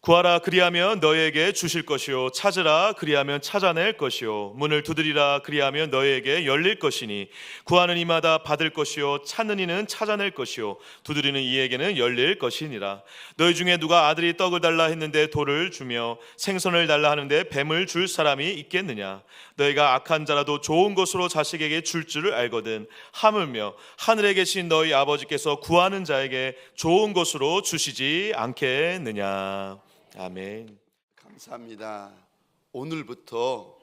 구하라 그리하면 너희에게 주실 것이요 찾으라 그리하면 찾아낼 것이요 문을 두드리라 그리하면 너희에게 열릴 것이니 구하는 이마다 받을 것이요 찾는 이는 찾아낼 것이요 두드리는 이에게는 열릴 것이니라. 너희 중에 누가 아들이 떡을 달라 했는데 돌을 주며 생선을 달라 하는데 뱀을 줄 사람이 있겠느냐? 너희가 악한 자라도 좋은 것으로 자식에게 줄 줄을 알거든 하물며 하늘에 계신 너희 아버지께서 구하는 자에게 좋은 것으로 주시지 않겠느냐. 아멘. 감사합니다. 오늘부터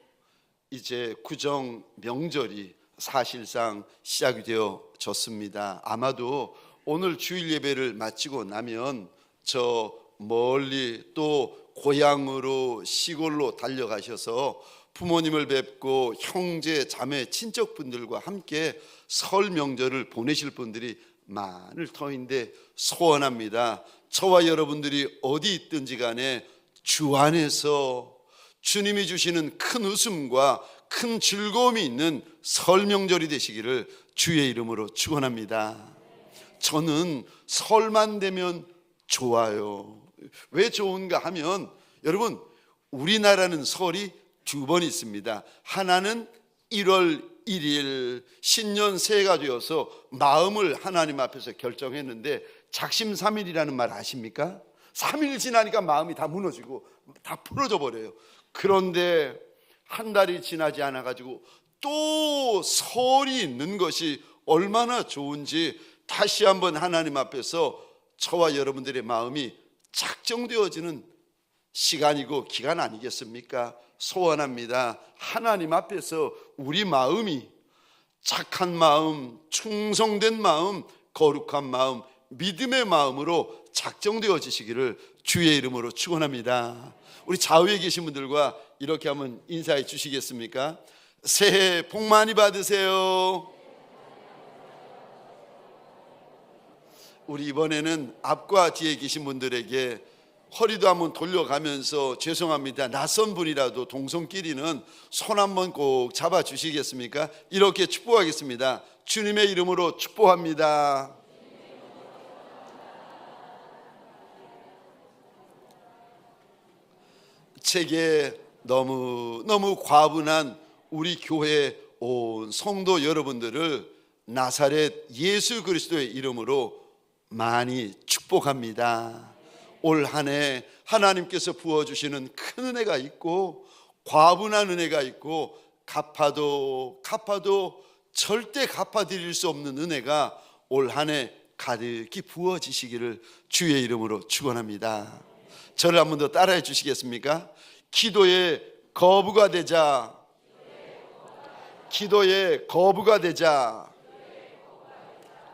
이제 구정 명절이 사실상 시작이 되어졌습니다. 아마도 오늘 주일 예배를 마치고 나면 저 멀리 또 고향으로 시골로 달려가셔서 부모님을 뵙고 형제 자매 친척분들과 함께 설 명절을 보내실 분들이 많을 터인데 소원합니다. 저와 여러분들이 어디 있든지 간에 주 안에서 주님이 주시는 큰 웃음과 큰 즐거움이 있는 설 명절이 되시기를 주의 이름으로 축원합니다. 저는 설만 되면 좋아요. 왜 좋은가 하면 여러분, 우리나라는 설이 두 번 있습니다. 하나는 1월 1일 신년 새해가 되어서 마음을 하나님 앞에서 결정했는데 작심삼일이라는 말 아십니까? 3일 지나니까 마음이 다 무너지고 다 풀어져 버려요. 그런데 한 달이 지나지 않아 가지고 또 설이 있는 것이 얼마나 좋은지 다시 한번 하나님 앞에서 저와 여러분들의 마음이 작정되어지는 시간이고 기간 아니겠습니까? 소원합니다. 하나님 앞에서 우리 마음이 착한 마음, 충성된 마음, 거룩한 마음, 믿음의 마음으로 작정되어지시기를 주의 이름으로 축원합니다. 우리 좌우에 계신 분들과 이렇게 한번 인사해 주시겠습니까? 새해 복 많이 받으세요. 우리 이번에는 앞과 뒤에 계신 분들에게 허리도 한번 돌려가면서 죄송합니다, 낯선 분이라도 동성끼리는 손 한번 꼭 잡아 주시겠습니까? 이렇게 축복하겠습니다. 주님의 이름으로 축복합니다. 책에 너무 과분한 우리 교회 온 성도 여러분들을 나사렛 예수 그리스도의 이름으로 많이 축복합니다. 올 한 해 하나님께서 부어주시는 큰 은혜가 있고 과분한 은혜가 있고 갚아도 절대 갚아드릴 수 없는 은혜가 올 한 해 가득히 부어지시기를 주의 이름으로 축원합니다. 저를 한 번 더 따라해 주시겠습니까? 기도의 거부가 되자. 기도의 거부가 되자.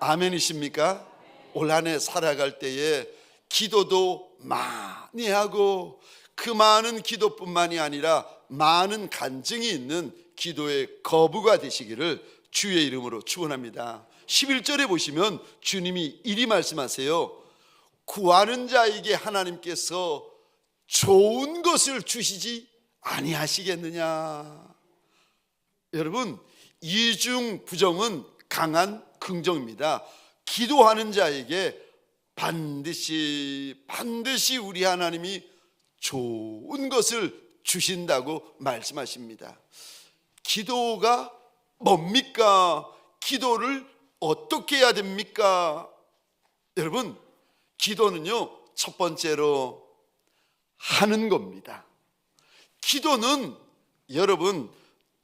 아멘이십니까? 올 한 해 살아갈 때에 기도도 많이 하고 그 많은 기도뿐만이 아니라 많은 간증이 있는 기도의 거부가 되시기를 주의 이름으로 축원합니다. 11절에 보시면 주님이 이리 말씀하세요. 구하는 자에게 하나님께서 좋은 것을 주시지 아니하시겠느냐. 여러분, 이중 부정은 강한 긍정입니다. 기도하는 자에게 반드시 우리 하나님이 좋은 것을 주신다고 말씀하십니다. 기도가 뭡니까? 기도를 어떻게 해야 됩니까? 여러분, 기도는요, 첫 번째로 하는 겁니다. 기도는 여러분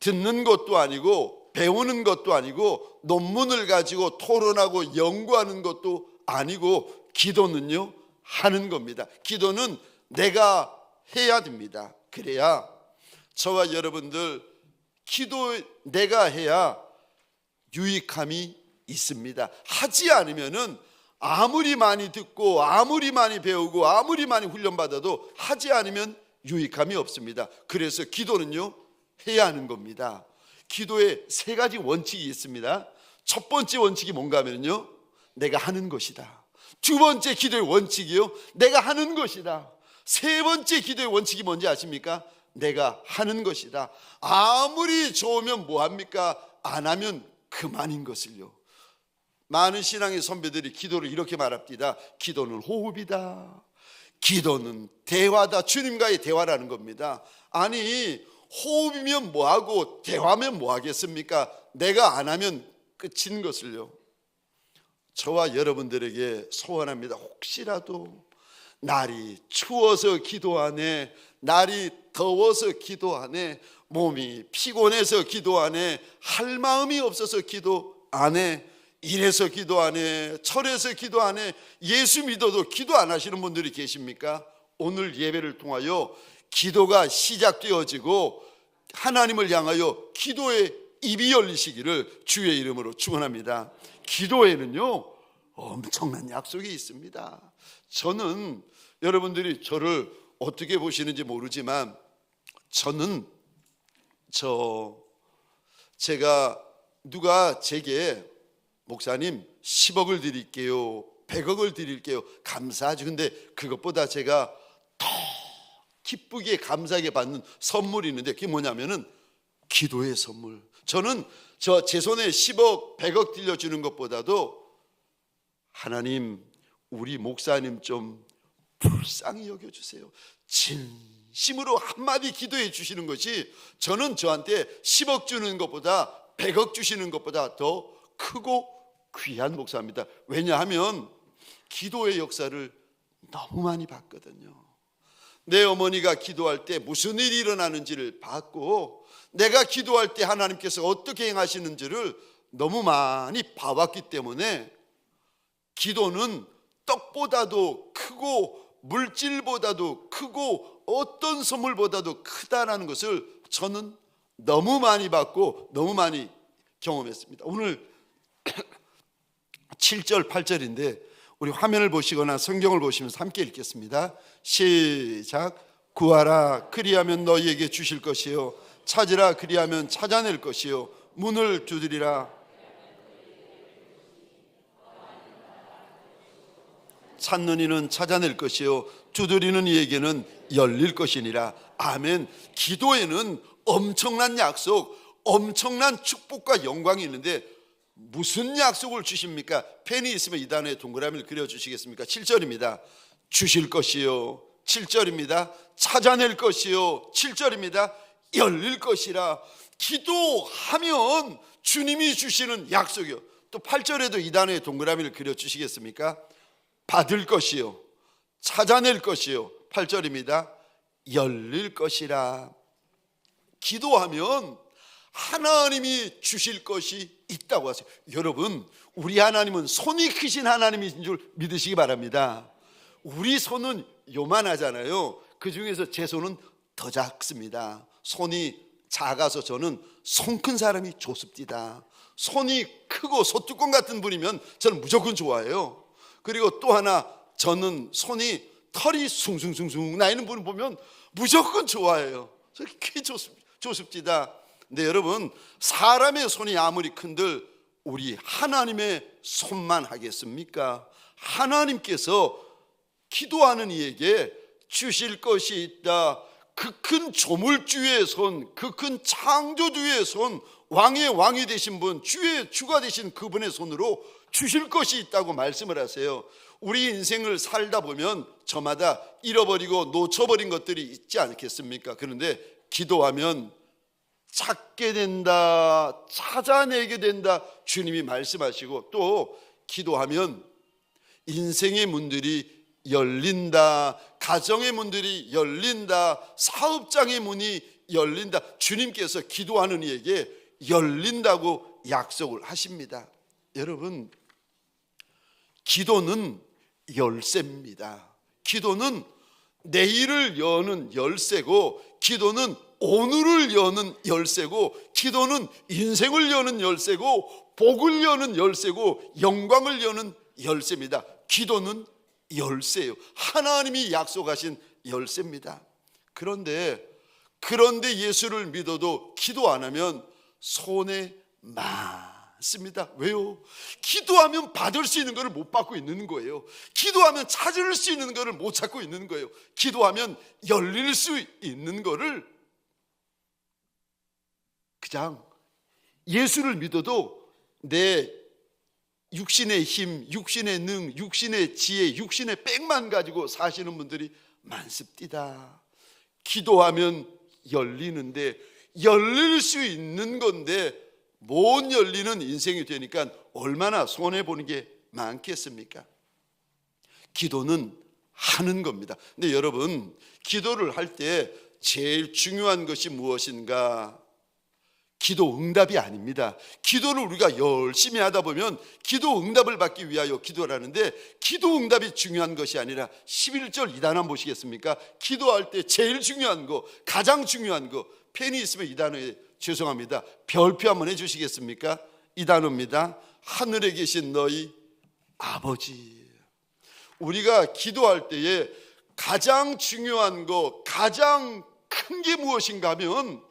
듣는 것도 아니고 배우는 것도 아니고 논문을 가지고 토론하고 연구하는 것도 아니고 기도는요, 하는 겁니다. 기도는 내가 해야 됩니다. 그래야 저와 여러분들 기도 내가 해야 유익함이 있습니다. 하지 않으면은 아무리 많이 듣고 아무리 많이 배우고 아무리 많이 훈련받아도 하지 않으면 유익함이 없습니다. 그래서 기도는요, 해야 하는 겁니다. 기도에 세 가지 원칙이 있습니다. 첫 번째 원칙이 뭔가 하면요, 내가 하는 것이다. 두 번째 기도의 원칙이요, 내가 하는 것이다. 세 번째 기도의 원칙이 뭔지 아십니까? 내가 하는 것이다. 아무리 좋으면 뭐합니까? 안 하면 그만인 것을요. 많은 신앙의 선배들이 기도를 이렇게 말합니다. 기도는 호흡이다. 기도는 대화다. 주님과의 대화라는 겁니다. 아니, 호흡이면 뭐하고 대화면 뭐하겠습니까? 내가 안 하면 끝인 것을요. 저와 여러분들에게 소원합니다. 혹시라도 날이 추워서 기도 안 해, 날이 더워서 기도 안 해, 몸이 피곤해서 기도 안 해, 할 마음이 없어서 기도 안 해, 이래서 기도 안 해, 저래서 기도 안 해, 예수 믿어도 기도 안 하시는 분들이 계십니까? 오늘 예배를 통하여 기도가 시작되어지고 하나님을 향하여 기도의 입이 열리시기를 주의 이름으로 축원합니다. 기도에는요 엄청난 약속이 있습니다. 저는 여러분들이 저를 어떻게 보시는지 모르지만 저는 제가 누가 제게 목사님 10억을 드릴게요, 100억을 드릴게요, 감사하죠. 근데 그것보다 제가 더 기쁘게 감사하게 받는 선물이 있는데 그게 뭐냐면은 기도의 선물. 저는 제 손에 10억 100억 들려주는 것보다도 하나님 우리 목사님 좀 불쌍히 여겨주세요, 진심으로 한마디 기도해 주시는 것이 저는 저한테 10억 주는 것보다 100억 주시는 것보다 더 크고 귀한 목사입니다. 왜냐하면 기도의 역사를 너무 많이 봤거든요. 내 어머니가 기도할 때 무슨 일이 일어나는지를 봤고, 내가 기도할 때 하나님께서 어떻게 행하시는지를 너무 많이 봐왔기 때문에 기도는 떡보다도 크고 물질보다도 크고 어떤 선물보다도 크다라는 것을 저는 너무 많이 봤고 너무 많이 경험했습니다. 오늘 7절 8절인데 우리 화면을 보시거나 성경을 보시면서 함께 읽겠습니다. 시작. 구하라 그리하면 너희에게 주실 것이요, 찾으라 그리하면 찾아낼 것이요, 문을 두드리라 찾는 이는 찾아낼 것이요, 두드리는 이에게는 열릴 것이니라. 아멘. 기도에는 엄청난 약속, 엄청난 축복과 영광이 있는데 무슨 약속을 주십니까? 펜이 있으면 이 단에 동그라미를 그려주시겠습니까? 7절입니다. 주실 것이요, 7절입니다. 찾아낼 것이요, 7절입니다. 열릴 것이라. 기도하면 주님이 주시는 약속이요. 또 8절에도 이 단에 동그라미를 그려주시겠습니까? 받을 것이요, 찾아낼 것이요, 8절입니다. 열릴 것이라. 기도하면 하나님이 주실 것이 있다고 하세요. 여러분, 우리 하나님은 손이 크신 하나님이신 줄 믿으시기 바랍니다. 우리 손은 요만하잖아요. 그 중에서 제 손은 더 작습니다. 손이 작아서 저는 손 큰 사람이 좋습니다. 손이 크고 소뚜껑 같은 분이면 저는 무조건 좋아해요. 그리고 또 하나, 저는 손이 털이 숭숭숭숭 나 있는 분을 보면 무조건 좋아해요. 그게 좋습니다. 근데 여러분, 사람의 손이 아무리 큰들 우리 하나님의 손만 하겠습니까? 하나님께서 기도하는 이에게 주실 것이 있다. 그 큰 조물주의 손, 그 큰 창조주의 손, 왕의 왕이 되신 분, 주의 주가 되신 그분의 손으로 주실 것이 있다고 말씀을 하세요. 우리 인생을 살다 보면 저마다 잃어버리고 놓쳐버린 것들이 있지 않겠습니까? 그런데 기도하면 찾게 된다, 찾아내게 된다, 주님이 말씀하시고, 또 기도하면 인생의 문들이 열린다, 가정의 문들이 열린다, 사업장의 문이 열린다. 주님께서 기도하는 이에게 열린다고 약속을 하십니다. 여러분, 기도는 열쇠입니다. 기도는 내일을 여는 열쇠고, 기도는 오늘을 여는 열쇠고, 기도는 인생을 여는 열쇠고, 복을 여는 열쇠고, 영광을 여는 열쇠입니다. 기도는 열쇠예요. 하나님이 약속하신 열쇠입니다. 그런데 예수를 믿어도 기도 안 하면 손해 많습니다. 왜요? 기도하면 받을 수 있는 것을 못 받고 있는 거예요. 기도하면 찾을 수 있는 것을 못 찾고 있는 거예요. 기도하면 열릴 수 있는 것을 그냥 예수를 믿어도 내 육신의 힘, 육신의 능, 육신의 지혜, 육신의 빽만 가지고 사시는 분들이 많습니다. 기도하면 열리는데, 열릴 수 있는 건데 못 열리는 인생이 되니까 얼마나 손해보는 게 많겠습니까? 기도는 하는 겁니다. 근데 여러분, 기도를 할 때 제일 중요한 것이 무엇인가? 기도 응답이 아닙니다. 기도를 우리가 열심히 하다 보면 기도 응답을 받기 위하여 기도를 하는데, 기도 응답이 중요한 것이 아니라 11절 2단 한번 보시겠습니까? 기도할 때 제일 중요한 거, 가장 중요한 거, 펜이 있으면 이 단어에 죄송합니다, 별표 한번 해주시겠습니까? 이 단어입니다. 하늘에 계신 너희 아버지. 우리가 기도할 때에 가장 중요한 거, 가장 큰 게 무엇인가 하면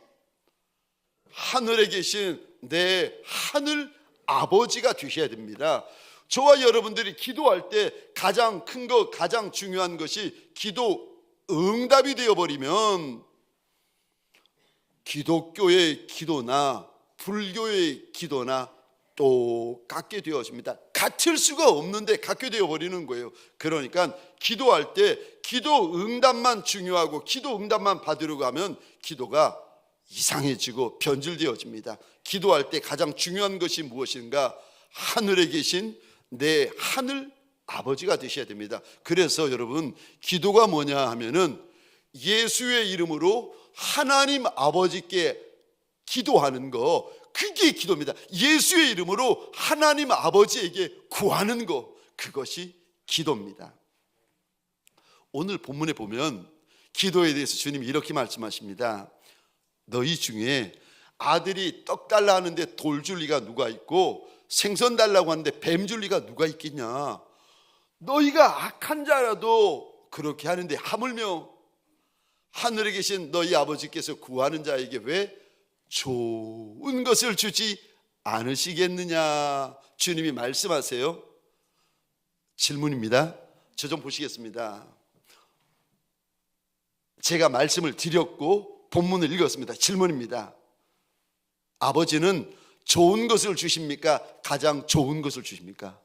하늘에 계신 내 하늘 아버지가 되셔야 됩니다. 저와 여러분들이 기도할 때 가장 큰 것, 가장 중요한 것이 기도 응답이 되어버리면 기독교의 기도나 불교의 기도나 똑같게 되어집니다. 같을 수가 없는데 같게 되어버리는 거예요. 그러니까 기도할 때 기도 응답만 중요하고 기도 응답만 받으려고 하면 기도가 이상해지고 변질되어집니다. 기도할 때 가장 중요한 것이 무엇인가? 하늘에 계신 내 하늘 아버지가 되셔야 됩니다. 그래서 여러분, 기도가 뭐냐 하면은 예수의 이름으로 하나님 아버지께 기도하는 거, 그게 기도입니다. 예수의 이름으로 하나님 아버지에게 구하는 거, 그것이 기도입니다. 오늘 본문에 보면 기도에 대해서 주님이 이렇게 말씀하십니다. 너희 중에 아들이 떡 달라 하는데 돌 줄 리가 누가 있고 생선 달라고 하는데 뱀 줄 리가 누가 있겠냐? 너희가 악한 자라도 그렇게 하는데 하물며 하늘에 계신 너희 아버지께서 구하는 자에게 왜 좋은 것을 주지 않으시겠느냐? 주님이 말씀하세요. 질문입니다. 저 좀 보시겠습니다. 제가 말씀을 드렸고 본문을 읽었습니다. 질문입니다. 아버지는 좋은 것을 주십니까? 가장 좋은 것을 주십니까?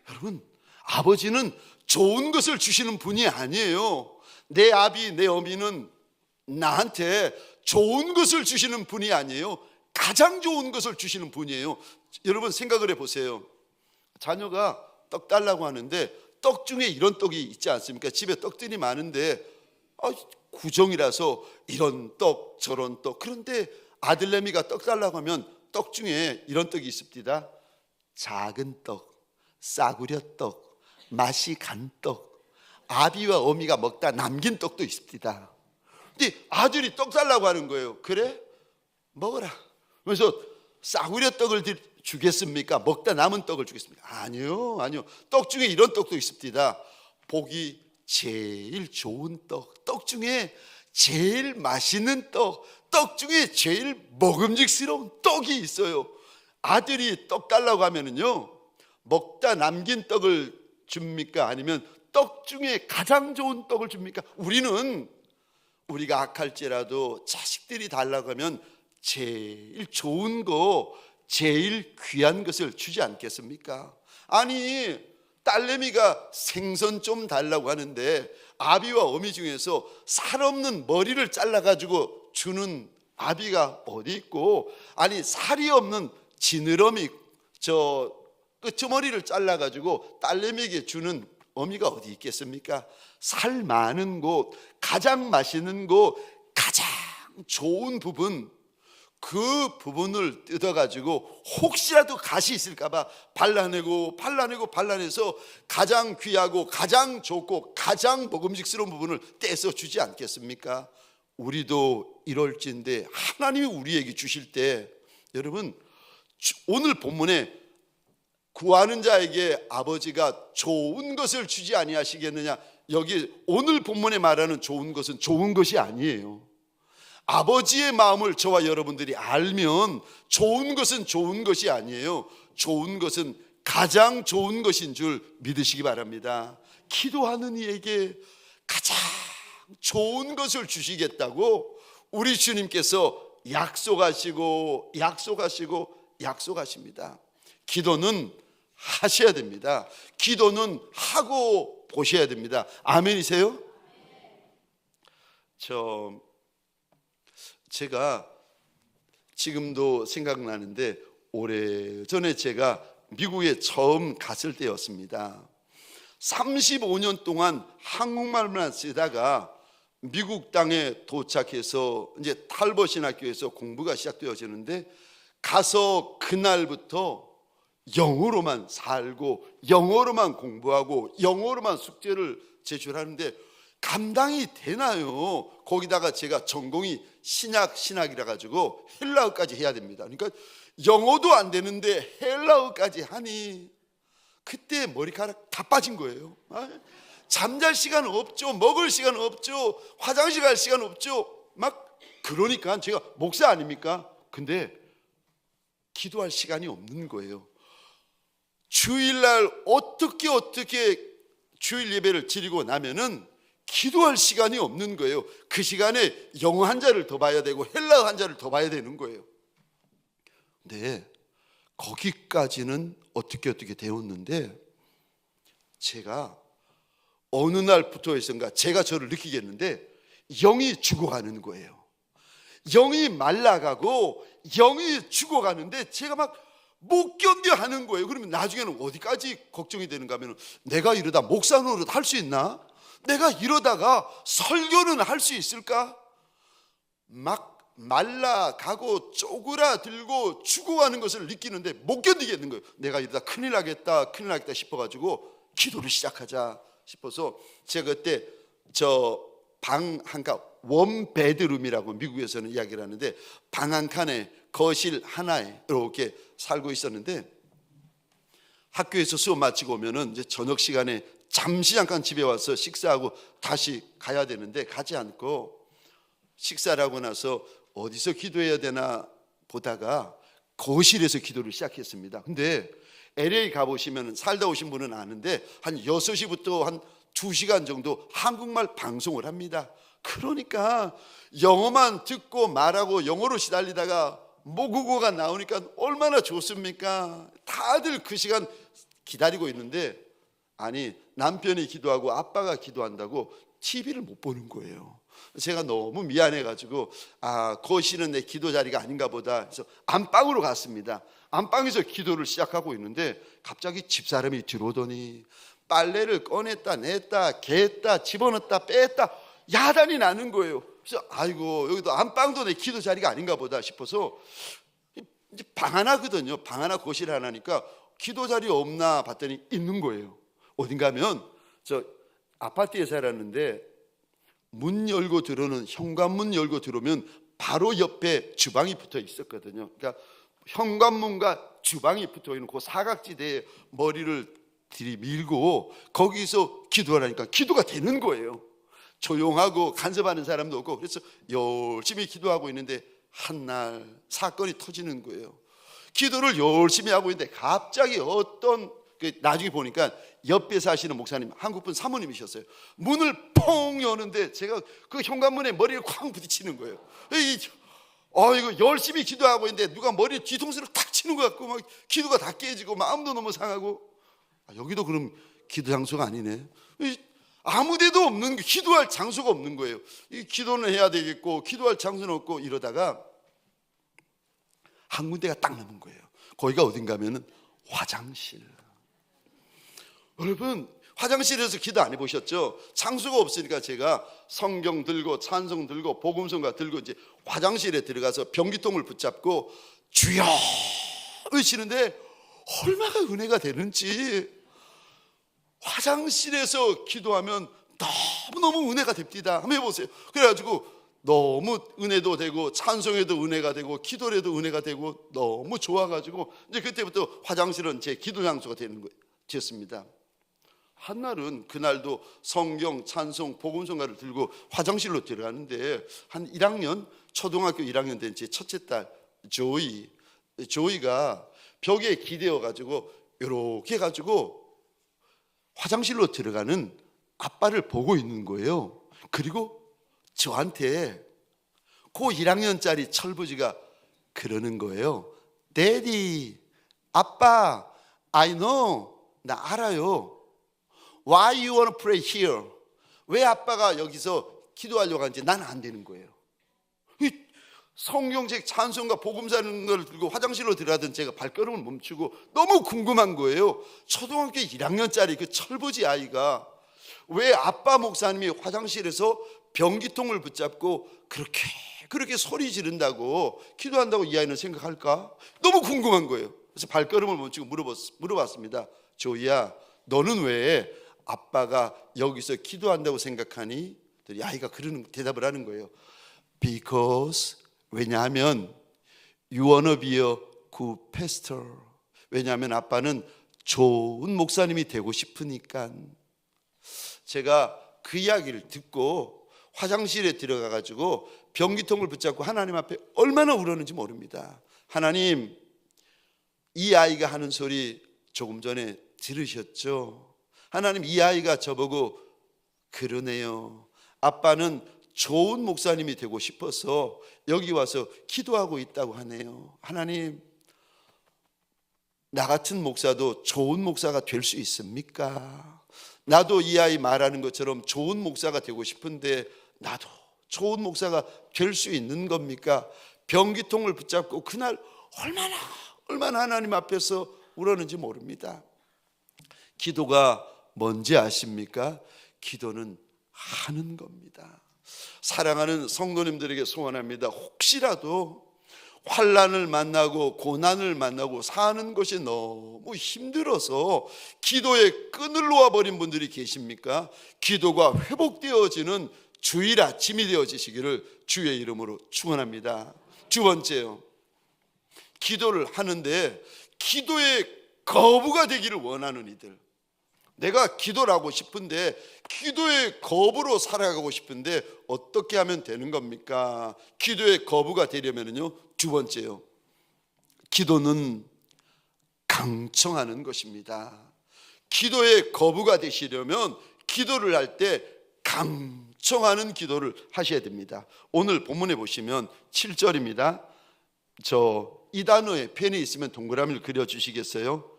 여러분, 아버지는 좋은 것을 주시는 분이 아니에요. 내 아비, 내 어미는 나한테 좋은 것을 주시는 분이 아니에요. 가장 좋은 것을 주시는 분이에요. 여러분 생각을 해보세요. 자녀가 떡 달라고 하는데 떡 중에 이런 떡이 있지 않습니까? 집에 떡들이 많은데 구정이라서 이런 떡 저런 떡, 그런데 아들내미가 떡 달라고 하면 떡 중에 이런 떡이 있습니다. 작은 떡, 싸구려 떡, 맛이 간 떡, 아비와 어미가 먹다 남긴 떡도 있습니다. 근데 아들이 떡 달라고 하는 거예요. 그래? 먹어라. 그래서 싸구려 떡을 주겠습니까? 먹다 남은 떡을 주겠습니까? 아니요. 떡 중에 이런 떡도 있습니다. 보기 제일 좋은 떡, 떡 중에 제일 맛있는 떡, 떡 중에 제일 먹음직스러운 떡이 있어요. 아들이 떡 달라고 하면은요, 먹다 남긴 떡을 줍니까? 아니면 떡 중에 가장 좋은 떡을 줍니까? 우리가 악할지라도 자식들이 달라고 하면 제일 좋은 거, 제일 귀한 것을 주지 않겠습니까? 아니, 딸내미가 생선 좀 달라고 하는데 아비와 어미 중에서 살 없는 머리를 잘라가지고 주는 아비가 어디 있고, 아니 살이 없는 지느러미 저 끄트머리를 잘라가지고 딸내미에게 주는 어미가 어디 있겠습니까? 살 많은 곳, 가장 맛있는 곳, 가장 좋은 부분, 그 부분을 뜯어가지고 혹시라도 가시 있을까봐 발라내서 가장 귀하고 가장 좋고 가장 먹음직스러운 부분을 떼서 주지 않겠습니까? 우리도 이럴진데 하나님이 우리에게 주실 때, 여러분 오늘 본문에 구하는 자에게 아버지가 좋은 것을 주지 아니하시겠느냐, 여기 오늘 본문에 말하는 좋은 것은 좋은 것이 아니에요. 아버지의 마음을 저와 여러분들이 알면 좋은 것은 좋은 것이 아니에요. 좋은 것은 가장 좋은 것인 줄 믿으시기 바랍니다. 기도하는 이에게 가장 좋은 것을 주시겠다고 우리 주님께서 약속하시고 약속하십니다. 기도는 하셔야 됩니다. 기도는 하고 보셔야 됩니다. 아멘이세요? 제가 지금도 생각나는데 오래전에 제가 미국에 처음 갔을 때였습니다. 35년 동안 한국말만 쓰다가 미국 땅에 도착해서 이제 탈버신학교에서 공부가 시작되어지는데 가서 그날부터 영어로만 살고 영어로만 공부하고 영어로만 숙제를 제출하는데 감당이 되나요? 거기다가 제가 전공이 신학이라 가지고 헬라어까지 해야 됩니다. 그러니까 영어도 안 되는데 헬라어까지 하니 그때 머리카락 다 빠진 거예요. 잠잘 시간 없죠. 먹을 시간 없죠. 화장실 갈 시간 없죠. 막 그러니까 제가 목사 아닙니까? 근데 기도할 시간이 없는 거예요. 주일날 어떻게 주일 예배를 드리고 나면은 기도할 시간이 없는 거예요. 그 시간에 영어 한 자를 더 봐야 되고 헬라어 한 자를 더 봐야 되는 거예요. 근데 거기까지는 어떻게 되었는데 제가 어느 날부터였던가 제가 저를 느끼겠는데 영이 죽어가는 거예요. 영이 말라가고 영이 죽어가는데 제가 막 못 견뎌 하는 거예요. 그러면 나중에는 어디까지 걱정이 되는가 하면 내가 이러다 목사 노릇 할 수 있나? 내가 이러다가 설교는 할 수 있을까? 막 말라가고 쪼그라들고 죽어가는 것을 느끼는데 못 견디겠는 거예요. 내가 이러다 큰일 나겠다 싶어가지고 기도를 시작하자 싶어서 제가 그때 저 방 한칸 원베드룸이라고 미국에서는 이야기를 하는데 방 한 칸에 거실 하나에 이렇게 살고 있었는데 학교에서 수업 마치고 오면은 이제 저녁 시간에 잠시 잠깐 집에 와서 식사하고 다시 가야 되는데 가지 않고 식사를 하고 나서 어디서 기도해야 되나 보다가 거실에서 기도를 시작했습니다. 근데 LA 가보시면 살다 오신 분은 아는데 한 6시부터 한 2시간 정도 한국말 방송을 합니다. 그러니까 영어만 듣고 말하고 영어로 시달리다가 모국어가 나오니까 얼마나 좋습니까? 다들 그 시간 기다리고 있는데 아니 남편이 기도하고 아빠가 기도한다고 TV를 못 보는 거예요. 제가 너무 미안해가지고 거실은 내 기도 자리가 아닌가 보다 해서 안방으로 갔습니다. 안방에서 기도를 시작하고 있는데 갑자기 집사람이 들어오더니 빨래를 꺼냈다 냈다 개했다 집어넣었다 뺐다 야단이 나는 거예요. 그래서 아이고 여기도 안방도 내 기도 자리가 아닌가 보다 싶어서 이제 방 하나거든요. 방 하나 거실 하나니까 기도 자리 없나 봤더니 있는 거예요. 어딘가 하면 저 아파트에 살았는데 문 열고 들어오는 현관문 열고 들어오면 바로 옆에 주방이 붙어 있었거든요. 그러니까 현관문과 주방이 붙어 있는 그 사각지대에 머리를 들이밀고 거기서 기도하라니까 기도가 되는 거예요. 조용하고 간섭하는 사람도 없고 그래서 열심히 기도하고 있는데 한날 사건이 터지는 거예요. 기도를 열심히 하고 있는데 갑자기 나중에 보니까 옆에 사시는 목사님 한국분 사모님이셨어요. 문을 퐁 여는데 제가 그 현관문에 머리를 쾅 부딪히는 거예요. 이거 열심히 기도하고 있는데 누가 머리에 뒤통수를 탁 치는 것 같고 막 기도가 다 깨지고 마음도 너무 상하고 여기도 그럼 기도 장소가 아니네. 아무데도 없는 기도할 장소가 없는 거예요. 기도는 해야 되겠고 기도할 장소는 없고 이러다가 한 군데가 딱 남은 거예요. 거기가 어딘가 하면은 화장실. 여러분 화장실에서 기도 안 해보셨죠? 장소가 없으니까 제가 성경 들고 찬송 들고 복음성가 들고 이제 화장실에 들어가서 변기통을 붙잡고 주여 외치는데 얼마나 은혜가 되는지. 화장실에서 기도하면 너무너무 은혜가 됩니다. 한번 해보세요. 그래가지고 너무 은혜도 되고 찬송에도 은혜가 되고 기도에도 은혜가 되고 너무 좋아가지고 이제 그때부터 화장실은 제 기도 장소가 되었습니다. 한날은 그날도 성경 찬송 복음성가를 들고 화장실로 들어가는데 한 1학년 초등학교 1학년 된 제 첫째 딸 조이가 벽에 기대어가지고 이렇게 해가지고 화장실로 들어가는 아빠를 보고 있는 거예요. 그리고 저한테 그 1학년짜리 철부지가 그러는 거예요. Daddy, 아빠, I know, 나 알아요. Why you wanna pray here? 왜 아빠가 여기서 기도하려고 하는지 난 안 되는 거예요. 이 성경책 찬송가 복음사는 걸 들고 화장실로 들어가던 제가 발걸음을 멈추고 너무 궁금한 거예요. 초등학교 1학년짜리 그 철부지 아이가 왜 아빠 목사님이 화장실에서 변기통을 붙잡고 그렇게 소리 지른다고 기도한다고 이 아이는 생각할까? 너무 궁금한 거예요. 그래서 발걸음을 멈추고 물어봤습니다. 조이야, 너는 왜 아빠가 여기서 기도한다고 생각하니? 아이가 그런 대답을 하는 거예요. Because, 왜냐하면 you wanna be a good pastor. 왜냐하면 아빠는 좋은 목사님이 되고 싶으니까. 제가 그 이야기를 듣고 화장실에 들어가 가지고 변기통을 붙잡고 하나님 앞에 얼마나 울었는지 모릅니다. 하나님, 이 아이가 하는 소리 조금 전에 들으셨죠? 하나님, 이 아이가 저보고 그러네요. 아빠는 좋은 목사님이 되고 싶어서 여기 와서 기도하고 있다고 하네요. 하나님, 나 같은 목사도 좋은 목사가 될 수 있습니까? 나도 이 아이 말하는 것처럼 좋은 목사가 되고 싶은데 나도 좋은 목사가 될 수 있는 겁니까? 변기통을 붙잡고 그날 얼마나 하나님 앞에서 울었는지 모릅니다. 기도가 뭔지 아십니까? 기도는 하는 겁니다. 사랑하는 성도님들에게 소원합니다. 혹시라도 환난을 만나고 고난을 만나고 사는 것이 너무 힘들어서 기도에 끈을 놓아버린 분들이 계십니까? 기도가 회복되어지는 주일 아침이 되어지시기를 주의 이름으로 축원합니다. 두 번째요, 기도를 하는데 기도의 거부가 되기를 원하는 이들. 내가 기도를 하고 싶은데 기도의 거부로 살아가고 싶은데 어떻게 하면 되는 겁니까? 기도의 거부가 되려면요, 두 번째요, 기도는 강청하는 것입니다. 기도의 거부가 되시려면 기도를 할 때 강청하는 기도를 하셔야 됩니다. 오늘 본문에 보시면 7절입니다. 이 단어에 펜이 있으면 동그라미를 그려주시겠어요?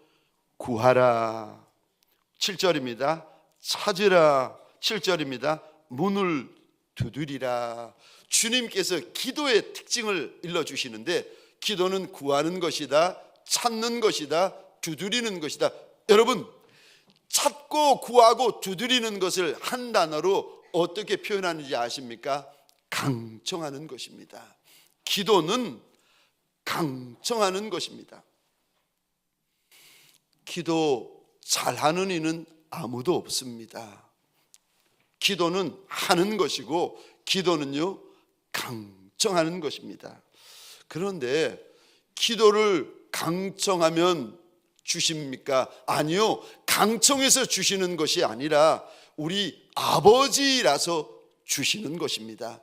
구하라. 7절입니다. 찾으라. 7절입니다. 문을 두드리라. 주님께서 기도의 특징을 일러주시는데 기도는 구하는 것이다, 찾는 것이다, 두드리는 것이다. 여러분, 찾고 구하고 두드리는 것을 한 단어로 어떻게 표현하는지 아십니까? 강청하는 것입니다. 기도는 강청하는 것입니다. 기도 잘하는 이는 아무도 없습니다. 기도는 하는 것이고 기도는요, 강청하는 것입니다. 그런데 기도를 강청하면 주십니까? 아니요, 강청해서 주시는 것이 아니라 우리 아버지라서 주시는 것입니다.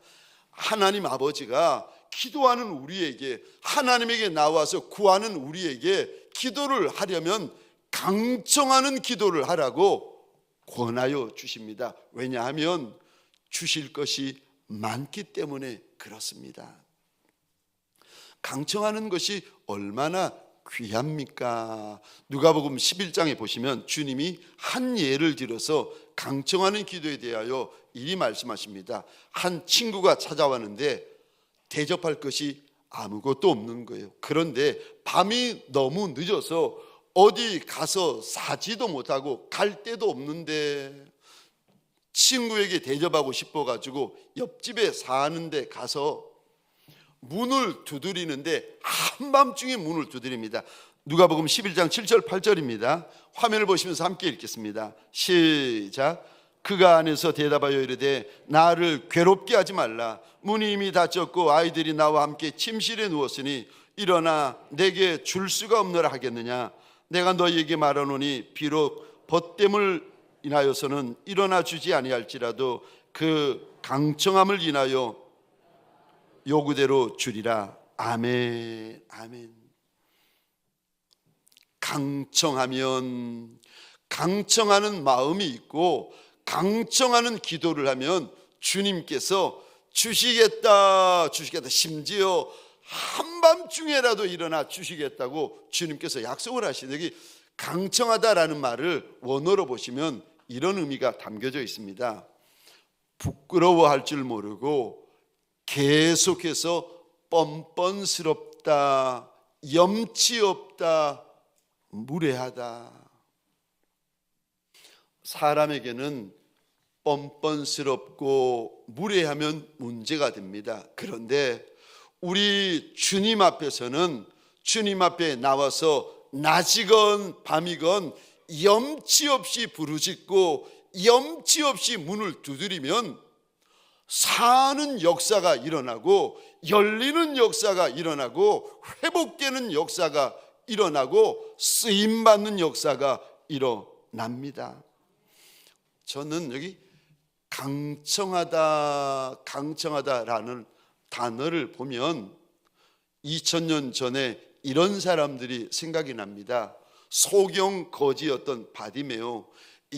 하나님 아버지가 기도하는 우리에게, 하나님에게 나와서 구하는 우리에게 기도를 하려면 강청하는 기도를 하라고 권하여 주십니다. 왜냐하면 주실 것이 많기 때문에 그렇습니다. 강청하는 것이 얼마나 귀합니까? 누가복음 11장에 보시면 주님이 한 예를 들어서 강청하는 기도에 대하여 이리 말씀하십니다. 한 친구가 찾아왔는데 대접할 것이 아무것도 없는 거예요. 그런데 밤이 너무 늦어서 어디 가서 사지도 못하고 갈 데도 없는데 친구에게 대접하고 싶어가지고 옆집에 사는 데 가서 문을 두드리는데 한밤중에 문을 두드립니다. 누가복음 11장 7절 8절입니다. 화면을 보시면서 함께 읽겠습니다. 시작. 그가 안에서 대답하여 이르되 나를 괴롭게 하지 말라. 문이 이미 닫혔고 아이들이 나와 함께 침실에 누웠으니 일어나 내게 줄 수가 없노라 하겠느냐. 내가 너희에게 말하노니 비록 벗됨을 인하여서는 일어나 주지 아니할지라도 그 강청함을 인하여 요구대로 주리라. 아멘. 아멘. 강청하면 강청하는 마음이 있고 강청하는 기도를 하면 주님께서 주시겠다. 심지어 한밤중에라도 일어나 주시겠다고 주님께서 약속을 하시는, 여기 강청하다라는 말을 원어로 보시면 이런 의미가 담겨져 있습니다. 부끄러워할 줄 모르고 계속해서 뻔뻔스럽다, 염치 없다, 무례하다. 사람에게는 뻔뻔스럽고 무례하면 문제가 됩니다. 그런데 우리 주님 앞에서는, 주님 앞에 나와서 낮이건 밤이건 염치 없이 부르짖고 염치 없이 문을 두드리면 사는 역사가 일어나고, 열리는 역사가 일어나고, 회복되는 역사가 일어나고, 쓰임받는 역사가 일어납니다. 저는 여기 강청하다라는 단어를 보면 2000년 전에 이런 사람들이 생각이 납니다. 소경 거지였던 바디메오,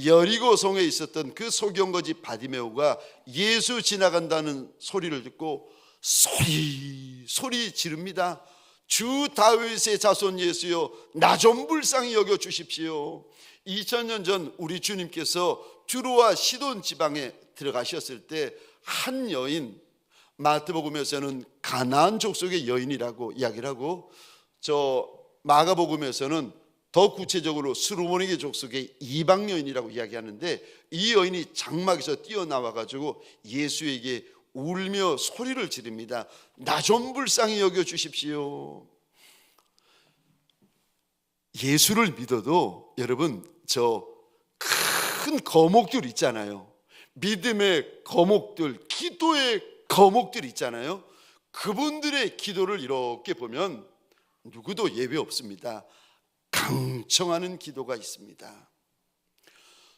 여리고성에 있었던 그 소경 거지 바디메오가 예수 지나간다는 소리를 듣고 소리 지릅니다. 주 다윗의 자손 예수여, 나 좀 불쌍히 여겨 주십시오. 2000년 전 우리 주님께서 두로와 시돈 지방에 들어가셨을 때 한 여인, 마태복음에서는 가나안 족속의 여인이라고 이야기를 하고, 저 마가복음에서는 더 구체적으로 수르모니게 족속의 이방 여인이라고 이야기하는데, 이 여인이 장막에서 뛰어나와 가지고 예수에게 울며 소리를 지릅니다. 나 좀 불쌍히 여겨 주십시오. 예수를 믿어도 여러분, 저 큰 거목들 있잖아요. 믿음의 거목들, 기도의 거목들 있잖아요. 그분들의 기도를 이렇게 보면 누구도 예외 없습니다. 강청하는 기도가 있습니다.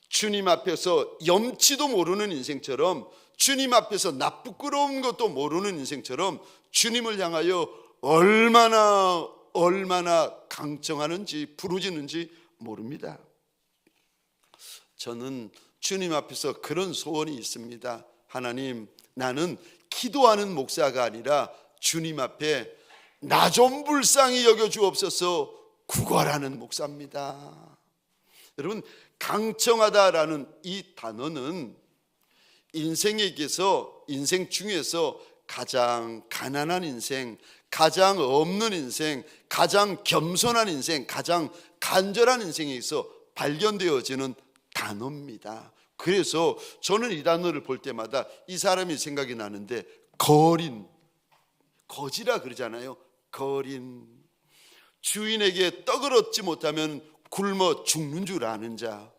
주님 앞에서 염치도 모르는 인생처럼, 주님 앞에서 나 부끄러운 것도 모르는 인생처럼 주님을 향하여 얼마나 강청하는지, 부르짖는지 모릅니다. 저는 주님 앞에서 그런 소원이 있습니다. 하나님, 나는 기도하는 목사가 아니라 주님 앞에 나 좀 불쌍히 여겨 주옵소서 구걸하는 목사입니다. 여러분, 강청하다라는 이 단어는 인생 중에서 가장 가난한 인생, 가장 없는 인생, 가장 겸손한 인생, 가장 간절한 인생에서 발견되어지는 단어입니다. 그래서 저는 이 단어를 볼 때마다 이 사람이 생각이 나는데, 거지라 그러잖아요. 거린, 주인에게 떡을 얻지 못하면 굶어 죽는 줄 아는 자,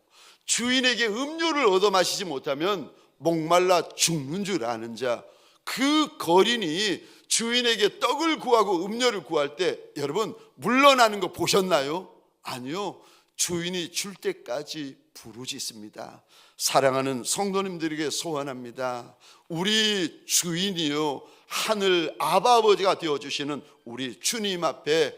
주인에게 음료를 얻어 마시지 못하면 목말라 죽는 줄 아는 자, 그 거린이 주인에게 떡을 구하고 음료를 구할 때 여러분 물러나는 거 보셨나요? 아니요. 주인이 줄 때까지 부르짖습니다. 사랑하는 성도님들에게 소원합니다. 우리 주인이요, 하늘 아버지가 되어주시는 우리 주님 앞에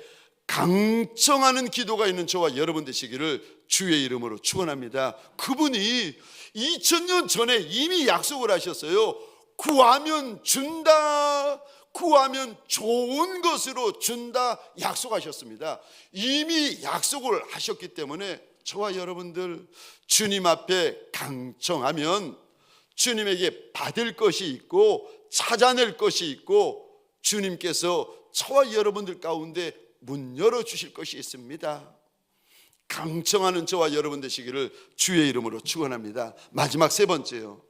강청하는 기도가 있는 저와 여러분 되시기를 주의 이름으로 축원합니다. 그분이 2000년 전에 이미 약속을 하셨어요. 구하면 준다, 구하면 좋은 것으로 준다 약속하셨습니다. 이미 약속을 하셨기 때문에 저와 여러분들 주님 앞에 강청하면 주님에게 받을 것이 있고 찾아낼 것이 있고, 주님께서 저와 여러분들 가운데 문 열어주실 것이 있습니다. 강청하는 저와 여러분 되시기를 주의 이름으로 축원합니다. 마지막 세 번째요,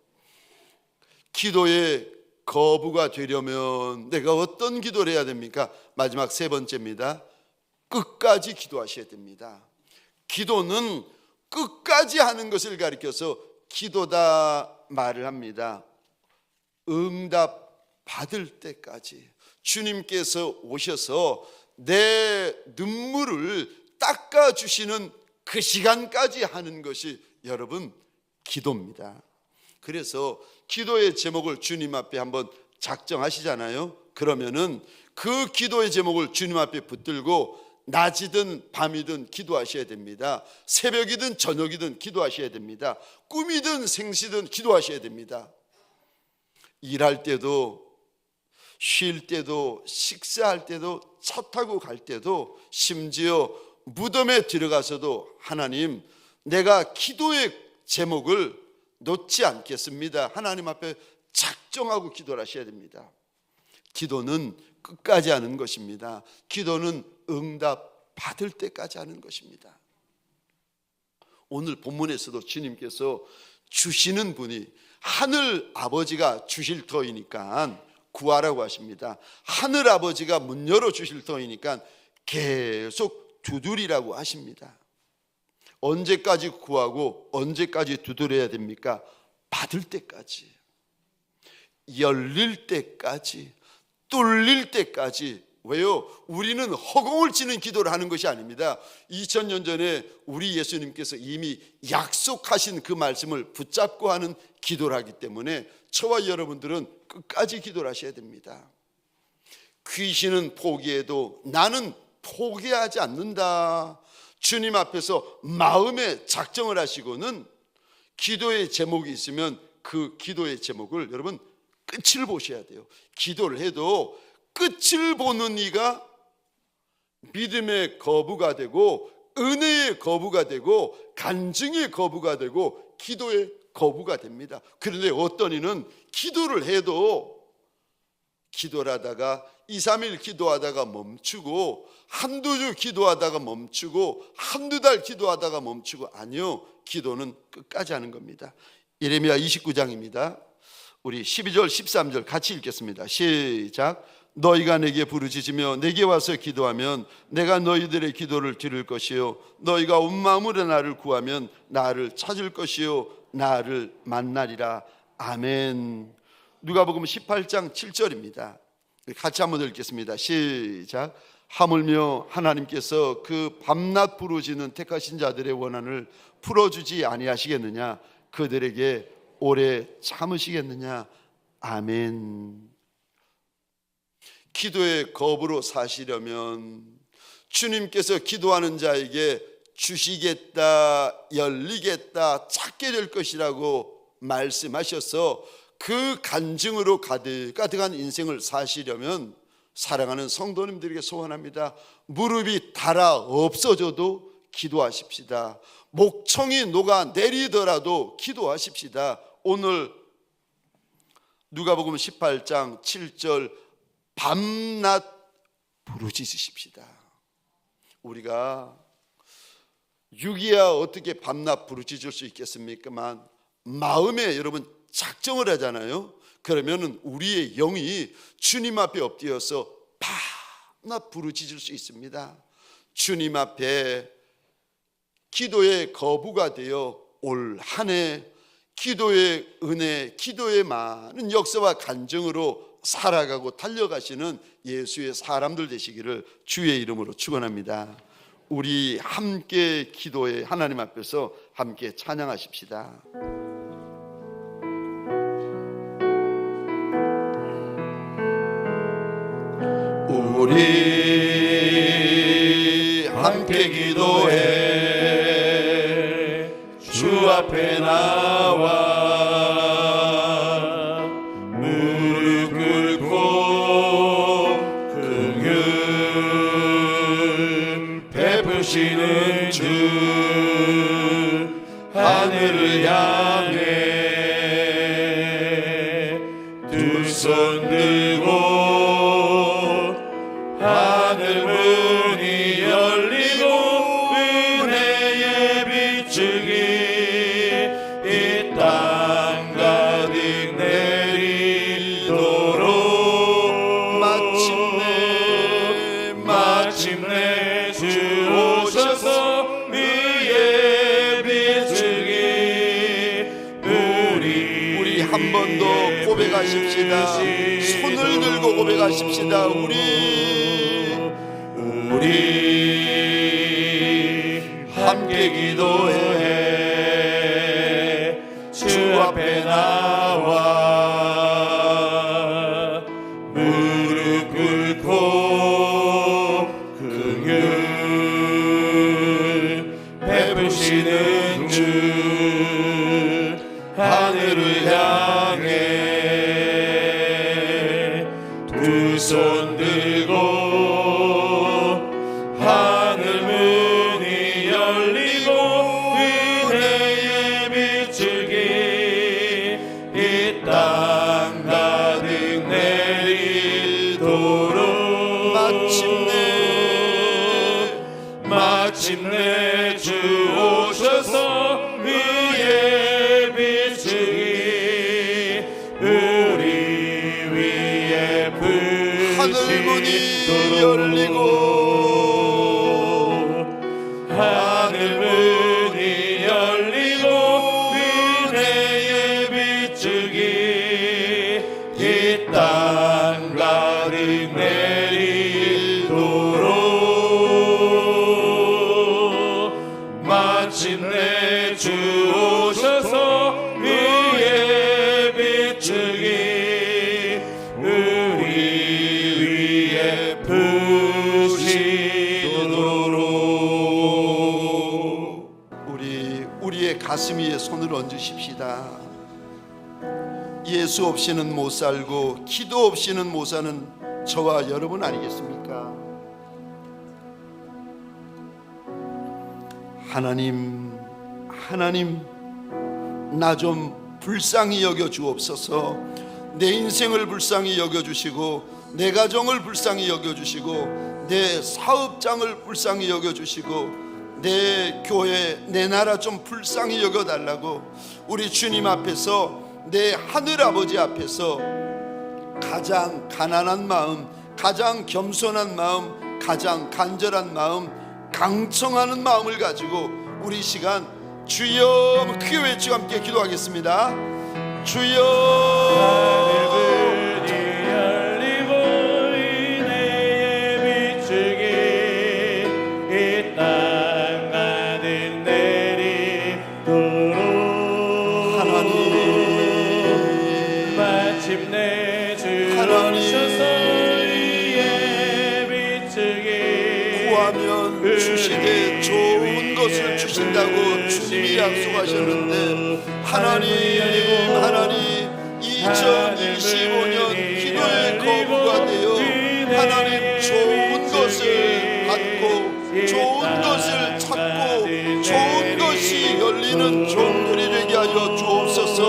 기도에 거부가 되려면 내가 어떤 기도를 해야 됩니까? 마지막 세 번째입니다. 끝까지 기도하셔야 됩니다. 기도는 끝까지 하는 것을 가리켜서 기도다 말을 합니다. 응답 받을 때까지, 주님께서 오셔서 내 눈물을 닦아주시는 그 시간까지 하는 것이 여러분 기도입니다. 그래서 기도의 제목을 주님 앞에 한번 작정하시잖아요. 그러면은 그 기도의 제목을 주님 앞에 붙들고 낮이든 밤이든 기도하셔야 됩니다. 새벽이든 저녁이든 기도하셔야 됩니다. 꿈이든 생시든 기도하셔야 됩니다. 일할 때도 쉴 때도, 식사할 때도, 차 타고 갈 때도, 심지어 무덤에 들어가서도 하나님, 내가 기도의 제목을 놓지 않겠습니다. 하나님 앞에 작정하고 기도를 하셔야 됩니다. 기도는 끝까지 하는 것입니다. 기도는 응답 받을 때까지 하는 것입니다. 오늘 본문에서도 주님께서 주시는 분이 하늘 아버지가 주실 터이니까 구하라고 하십니다. 하늘 아버지가 문 열어 주실 터이니까 계속 두드리라고 하십니다. 언제까지 구하고 언제까지 두드려야 됩니까? 받을 때까지, 열릴 때까지, 뚫릴 때까지. 왜요? 우리는 허공을 치는 기도를 하는 것이 아닙니다. 2000년 전에 우리 예수님께서 이미 약속하신 그 말씀을 붙잡고 하는 기도를 하기 때문에 저와 여러분들은 끝까지 기도를 하셔야 됩니다. 귀신은 포기해도 나는 포기하지 않는다. 주님 앞에서 마음의 작정을 하시고는 기도의 제목이 있으면 그 기도의 제목을 여러분 끝을 보셔야 돼요. 기도를 해도 끝을 보는 이가 믿음의 거부가 되고 은혜의 거부가 되고 간증의 거부가 되고 기도의 거부가 됩니다. 그런데 어떤 이는 기도를 해도 기도를 하다가 2, 3일 기도하다가 멈추고 한두 주 기도하다가 멈추고 한두 달 기도하다가 멈추고, 아니요, 기도는 끝까지 하는 겁니다. 예레미야 29장입니다. 우리 12절 13절 같이 읽겠습니다. 시작. 너희가 내게 부르짖으며 내게 와서 기도하면 내가 너희들의 기도를 들을 것이요 너희가 온 마음으로 나를 구하면 나를 찾을 것이요 나를 만나리라. 아멘. 누가복음 18장 7절입니다. 같이 한번 읽겠습니다. 시작. 하물며 하나님께서 그 밤낮 부르짖는 택하신 자들의 원한을 풀어주지 아니하시겠느냐? 그들에게 오래 참으시겠느냐? 아멘. 기도의 거부로 사시려면 주님께서 기도하는 자에게 주시겠다, 열리겠다, 찾게 될 것이라고 말씀하셔서 그 간증으로 가득한 인생을 사시려면 사랑하는 성도님들에게 소원합니다. 무릎이 닳아 없어져도 기도하십시다. 목청이 녹아 내리더라도 기도하십시다. 오늘 누가복음 18장 7절 밤낮 부르짖으십시다. 우리가 육이야 어떻게 밤낮 부르짖을 수 있겠습니까만 마음에 여러분 작정을 하잖아요. 그러면 우리의 영이 주님 앞에 엎드려서 밤낮 부르짖을 수 있습니다. 주님 앞에 기도의 거부가 되어 올 한 해 기도의 은혜, 기도의 많은 역사와 간증으로 살아가고 달려가시는 예수의 사람들 되시기를 주의 이름으로 축원합니다. 우리 함께 기도해 하나님 앞에서 함께 찬양하십시다. 우리 함께 기도해 주 앞에 나와 무릎 꿇고 긍휼 베푸시는 주 하늘을 향해 두 손 들고 하늘 문이 열리고 은혜의 비추기 이 땅 가득 내리도록 마침내 주 오셔서 위에 비추기 우리 한 번 더 고백하십시다. 손을 들고 고백하십시다. 우리 함께 기도해 주 앞에 나와 무릎 꿇고 긍휼 베푸시는 주 하늘을 향해 두 오셔서 의의 비추기 우리 위에 부시도록. 우리의 가슴 위에 손을 얹으십시다. 예수 없이는 못 살고 기도 없이는 못 사는 저와 여러분 아니겠습니까? 하나님 나 좀 불쌍히 여겨 주옵소서. 내 인생을 불쌍히 여겨 주시고 내 가정을 불쌍히 여겨 주시고 내 사업장을 불쌍히 여겨 주시고 내 교회 내 나라 좀 불쌍히 여겨 달라고 우리 주님 앞에서 내 하늘아버지 앞에서 가장 가난한 마음, 가장 겸손한 마음, 가장 간절한 마음, 강청하는 마음을 가지고 우리 시간 주여 크게 외치고 함께 기도하겠습니다. 주여 하늘문이 열리고 은혜의 비추기 이 땅 가득 내리도록 하나님 마침내 하나님 주셔서 의의 비추기 구하면 주시되 좋은 것을 주신다고 주님이 약속하셨는데 하나님 2025년 기도의 거부가 되어 하나님 좋은 것을 받고 좋은 것을 찾고 좋은 것이 열리는 종들이 되게 하여 주옵소서.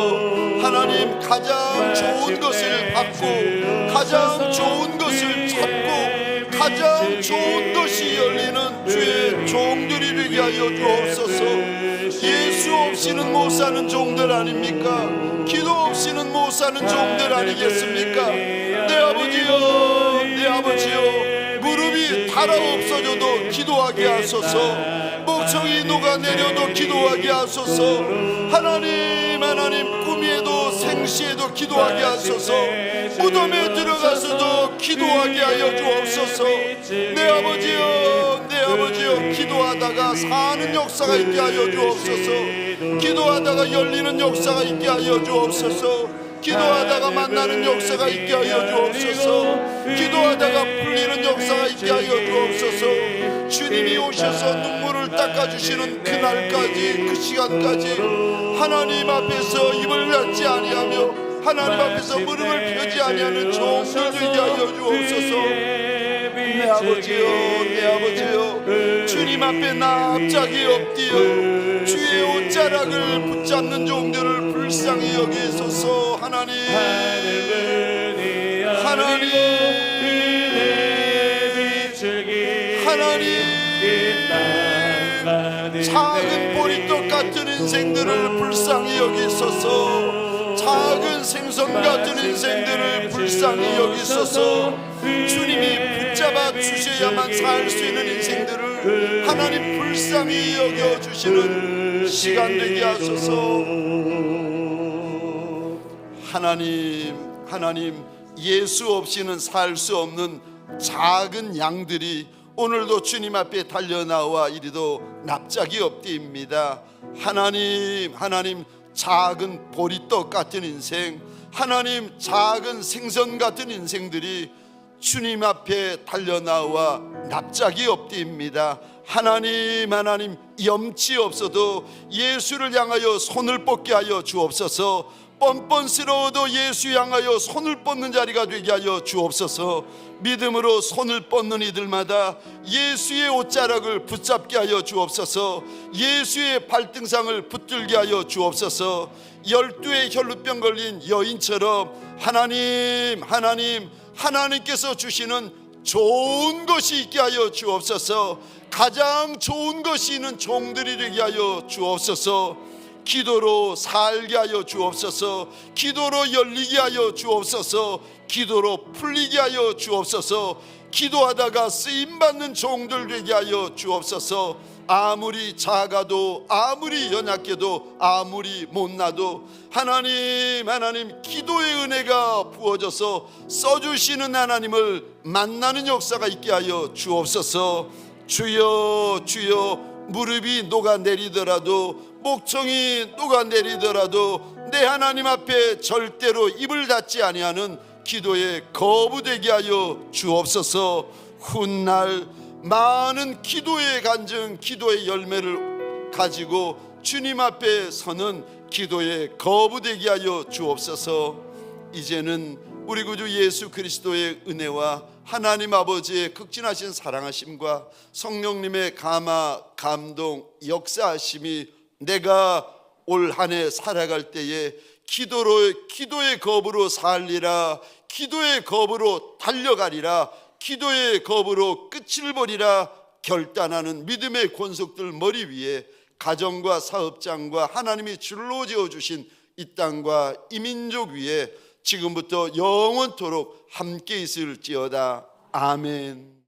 하나님 가장 좋은 것을 받고 가장 좋은 것을 찾고 가장 좋은 것이 열리는 주의 종들이 되게 하여 주옵소서. 예수 없이는 못 사는 종들 아닙니까? 기도 없이는 못 사는 종들 아니겠습니까? 내 아버지여 내 아버지여 무릎이 닳아 없어져도 기도하게 하소서. 목청이 녹아내려도 기도하게 하소서. 하나님 꿈에도 생시에도 기도하게 하소서. 무덤에 들어가서도 기도하게 하여 주옵소서. 내 아버지여 기도하다가 사는 역사가 있게 하여 주옵소서. 기도하다가 열리는 역사가 있게 하여 주옵소서. 기도하다가 만나는 역사가 있게 하여 주옵소서. 기도하다가 풀리는 역사가 있게 하여 주옵소서. 주님이 오셔서 눈물을 닦아주시는 그날까지 그 시간까지 하나님 앞에서 입을 닫지 아니하며 하나님 앞에서 무릎을 펴지 아니하는 종들 되게 하여 주옵소서. 내 아버지여 주님 앞에 납작이 엎디어 주의 옷자락을 붙잡는 종들을 불쌍히 여기소서. 하나님 작은 보리떡 같은 인생들을 불쌍히 여기소서. 작은 생선 같은 인생들을 불쌍히 여기소서. 주님이 붙잡아 주셔야만 살 수 있는 인생들을 하나님 불쌍히 여겨주시는 시간 되게 하소서. 하나님 예수 없이는 살 수 없는 작은 양들이 오늘도 주님 앞에 달려나와 이리도 납작이 엎드립니다. 하나님 작은 보리떡 같은 인생, 하나님 작은 생선 같은 인생들이 주님 앞에 달려나와 납작이 엎드립니다. 하나님 염치 없어도 예수를 향하여 손을 뻗게 하여 주옵소서. 뻔뻔스러워도 예수 향하여 손을 뻗는 자리가 되게 하여 주옵소서. 믿음으로 손을 뻗는 이들마다 예수의 옷자락을 붙잡게 하여 주옵소서. 예수의 발등상을 붙들게 하여 주옵소서. 12의 혈루병 걸린 여인처럼 하나님께서 주시는 좋은 것이 있게 하여 주옵소서. 가장 좋은 것이 있는 종들이 되게 하여 주옵소서. 기도로 살게 하여 주옵소서. 기도로 열리게 하여 주옵소서. 기도로 풀리게 하여 주옵소서. 기도하다가 쓰임받는 종들 되게 하여 주옵소서. 아무리 작아도 아무리 연약해도 아무리 못나도 하나님 기도의 은혜가 부어져서 써주시는 하나님을 만나는 역사가 있게 하여 주옵소서. 주여 무릎이 녹아내리더라도 목청이 녹아내리더라도 내 하나님 앞에 절대로 입을 닫지 아니하는 기도에 거부되게 하여 주옵소서. 훗날 많은 기도의 간증, 기도의 열매를 가지고 주님 앞에 서는 기도에 거부되게 하여 주옵소서. 이제는 우리 구주 예수 그리스도의 은혜와 하나님 아버지의 극진하신 사랑하심과 성령님의 감화, 감동, 역사하심이 내가 올 한 해 살아갈 때에 기도의 겁으로 살리라, 기도의 겁으로 달려가리라, 기도의 겁으로 끝을 보리라 결단하는 믿음의 권속들 머리 위에 가정과 사업장과 하나님이 줄로 지어주신 이 땅과 이 민족 위에 지금부터 영원토록 함께 있을지어다. 아멘.